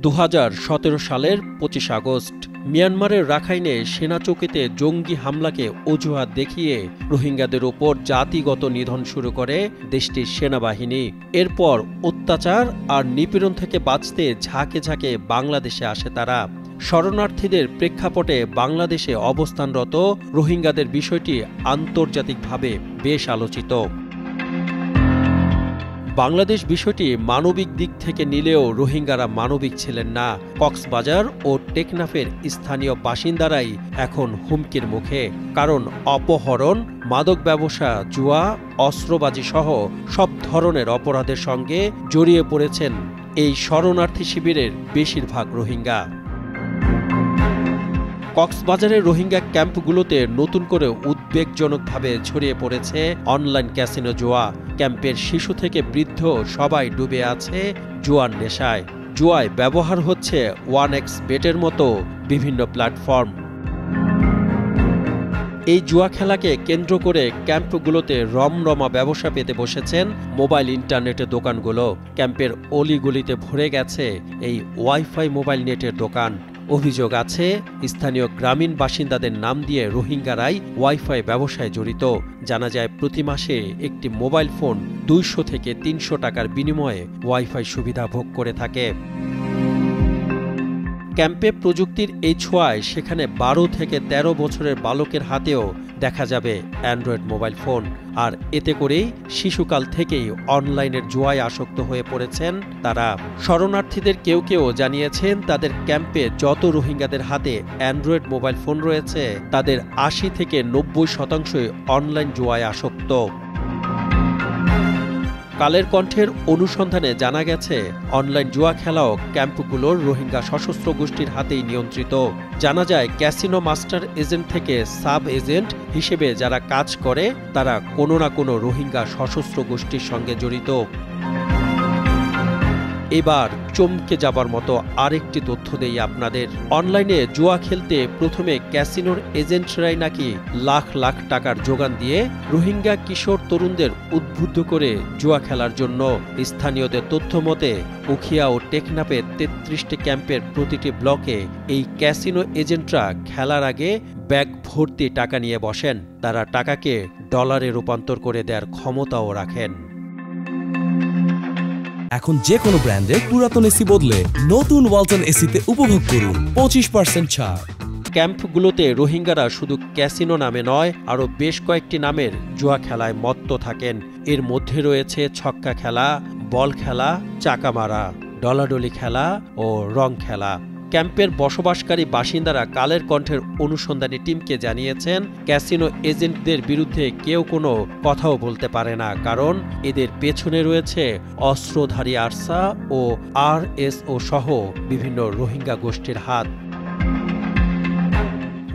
2017 সালের 25 আগস্ট মিয়ানমারের রাখাইনে সেনা চৌকিতে জঙ্গি হামলাকে অজুহাত দেখিয়ে রোহিঙ্গাদের ওপর জাতিগত নিধন শুরু করে দেশটির সেনাবাহিনী। এরপর অত্যাচার আর নিপীড়ন থেকে বাঁচতে ঝাঁকে ঝাঁকে বাংলাদেশে আসে তারা। শরণার্থীদের প্রেক্ষাপটে বাংলাদেশে অবস্থানরত রোহিঙ্গাদের বিষয়টি আন্তর্জাতিকভাবে বেশ আলোচিত। বাংলাদেশ বিষয়টি মানবিক দিক থেকে নিলেও রোহিঙ্গারা মানবিক ছিলেন না। কক্সবাজার ও টেকনাফের স্থানীয় বাসিন্দারাই এখন হুমকির মুখে, কারণ অপহরণ, মাদক ব্যবসা, জুয়া, অস্ত্রবাজি সহ সব ধরনের অপরাধের সঙ্গে জড়িয়ে পড়েছেন এই শরণার্থী শিবিরের বেশিরভাগ রোহিঙ্গা। কক্সবাজারের রোহিঙ্গা ক্যাম্পগুলোতে নতুন করে উদ্বেগজনকভাবে ছড়িয়ে পড়েছে অনলাইন ক্যাসিনো জুয়া। ক্যাম্পের শিশু থেকে বৃদ্ধ সবাই ডুবে আছে জুয়ার নেশায়। জুয়ায় ব্যবহার হচ্ছে 1x বেটের মতো বিভিন্ন প্ল্যাটফর্ম। এই জুয়া খেলাকে কেন্দ্র করে ক্যাম্পগুলোতে রমরমা ব্যবসা পেতে বসেছেন মোবাইল ইন্টারনেটের দোকানগুলো। ক্যাম্পের অলিগলিতে ভরে গেছে এই ওয়াইফাই মোবাইল নেটের দোকান। অভিযোগ আছে স্থানীয় গ্রামীণ বাসিন্দাদের নাম দিয়ে রোহিঙ্গারাই ওয়াইফাই ব্যবসায় জড়িত। জানা যায় প্রতি মাসে একটি মোবাইল ফোন 200 থেকে 300 টাকার বিনিময়ে ওয়াইফাই সুবিধা ভোগ করে থাকে। ক্যাম্পে প্রযুক্তির এই ছোঁয়ায় সেখানে 12 থেকে 13 বছরের বালকের হাতেও দেখা যাবে অ্যান্ড্রয়েড মোবাইল ফোন। আর এতে করেই শিশুকাল থেকেই অনলাইনের জুয়ায় আসক্ত হয়ে পড়েছেন তারা। শরণার্থীদের কেউ কেউ জানিয়েছেন তাদের ক্যাম্পে যত রোহিঙ্গাদের হাতে অ্যান্ড্রয়েড মোবাইল ফোন রয়েছে তাদের 80 থেকে 90% অনলাইন জুয়ায় আসক্ত। কালের কণ্ঠের অনুসন্ধানে জানা গেছে অনলাইন জুয়া খেলাও ক্যাম্পগুলোর রোহিঙ্গা সশস্ত্র গোষ্ঠীর হাতেই নিয়ন্ত্রিত। জানা যায় ক্যাসিনো মাস্টার এজেন্ট থেকে সাব এজেন্ট হিসেবে যারা কাজ করে তারা কোনো না কোনো রোহিঙ্গা সশস্ত্র গোষ্ঠীর সঙ্গে জড়িত। এবার চমকে যাবার মতো আরেকটি তথ্য দেই আপনাদের। অনলাইনে জুয়া খেলতে প্রথমে ক্যাসিনোর এজেন্টরাই নাকি লাখ লাখ টাকার যোগান দিয়ে রোহিঙ্গা কিশোর তরুণদের উদ্বুদ্ধ করে জুয়া খেলার জন্য। স্থানীয়দের তথ্য মতে উখিয়া ও টেকনাফে 33টি ক্যাম্পের প্রতিটি ব্লকে এই ক্যাসিনো এজেন্টরা খেলার আগে ব্যাগ ভর্তি টাকা নিয়ে বসেন। তারা টাকাকে ডলারে রূপান্তর করে দেওয়ার ক্ষমতাও রাখেন। এখন যে কোনো ব্র্যান্ডের পুরাতন এসি বদলে নতুন ওয়ালটন এসিতে উপভোগ করুন 25% ছাড়। ক্যাম্পগুলোতে রোহিঙ্গারা শুধু ক্যাসিনো নামে নয়, আরও বেশ কয়েকটি নামের জুয়া খেলায় মত্ত থাকেন। এর মধ্যে রয়েছে ছক্কা খেলা, বল খেলা, চাকা মারা, ডলাডলি খেলা ও রং খেলা। ক্যাম্পের বসবাসকারী বাসিন্দারা কালের কণ্ঠের অনুসন্ধানী টিমকে জানিয়েছেন ক্যাসিনো এজেন্টদের বিরুদ্ধে কেউ কোনো কথাও বলতে পারে না, কারণ এদের পেছনে রয়েছে অস্ত্রধারী আরসা ও আরএসও সহ বিভিন্ন রোহিঙ্গা গোষ্ঠীর হাত।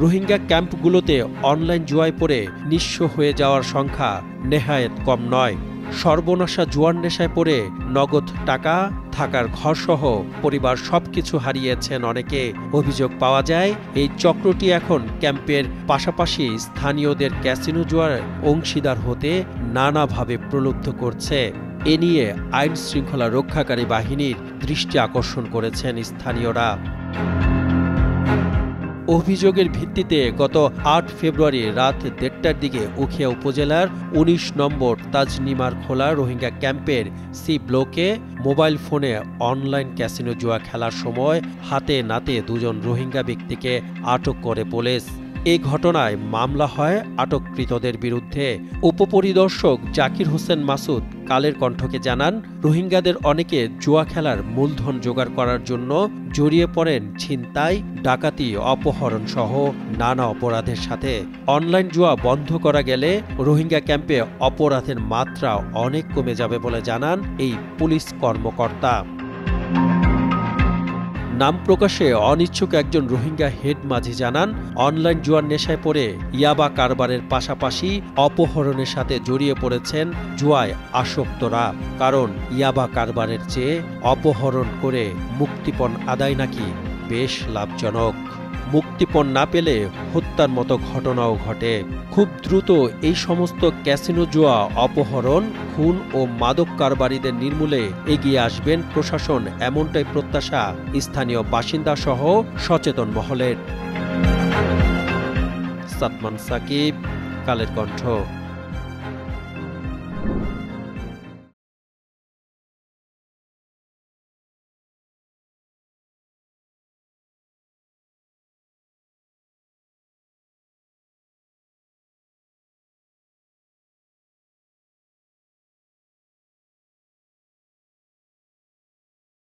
রোহিঙ্গা ক্যাম্পগুলোতে অনলাইন জুয়ায় পড়ে নিঃস্ব হয়ে যাওয়ার সংখ্যা নেহায়েত কম নয়। সর্বনাশা জুয়ার নেশায় পড়ে নগদ টাকা, থাকার ঘরসহ পরিবার সবকিছু হারিয়েছেন অনেকে। অভিযোগ পাওয়া যায় এই চক্রটি এখন ক্যাম্পের পাশাপাশি স্থানীয়দের ক্যাসিনো জুয়ার অংশীদার হতে নানাভাবে প্রলুব্ধ করছে। এ নিয়ে আইন শৃঙ্খলা রক্ষাকারী বাহিনীর দৃষ্টি আকর্ষণ করেছেন স্থানীয়রা। অভিযোগের ভিত্তিতে গত 8 ফেব্রুয়ারি রাত 1:30টার দিকে উখিয়া উপজেলার 19 নম্বর তাজনিমার খোলা রোহিঙ্গা ক্যাম্পের সি ব্লকে মোবাইল ফোনে অনলাইন ক্যাসিনো জুয়া খেলার সময় হাতে নাতে 2 জন রোহিঙ্গা ব্যক্তিকে আটক করে পুলিশ। এই ঘটনায় মামলা হয় আটককৃতদের বিরুদ্ধে। উপপরিদর্শক জাকির হোসেন মাসুদ কালের কণ্ঠকে জানান, রোহিঙ্গাদের অনেকে জুয়া খেলার মূলধন জোগাড় করার জন্য জড়িয়ে পড়েন ছিনতাই, ডাকাতি, অপহরণ সহ নানা অপরাধের সাথে। অনলাইন জুয়া বন্ধ করা গেলে রোহিঙ্গা ক্যাম্পে অপরাধের মাত্রা অনেক কমে যাবে বলে জানান এই পুলিশ কর্মকর্তা। নাম প্রকাশে অনিচ্ছুক একজন রোহিঙ্গা হেড মাঝি জানান, অনলাইন জুয়ার নেশায় পড়ে ইয়াবা কারবারের পাশাপাশি অপহরণের সাথে জড়িয়ে পড়েছেন জুয়ায় আসক্তরা। কারণ ইয়াবা কারবারের চেয়ে অপহরণ করে মুক্তিপণ আদায় নাকি বেশ লাভজনক। মুক্তিপণ না পেলে হত্যার মতো ঘটনাও ঘটে। খুব দ্রুত এই সমস্ত ক্যাসিনো জুয়া, অপহরণ, খুন ও মাদক কারবারিদের নির্মূলে এগিয়ে আসবেন প্রশাসন, এমনটাই প্রত্যাশা স্থানীয় বাসিন্দা সহ সচেতন মহলের। সাতমান সাকিব, কালের কণ্ঠ।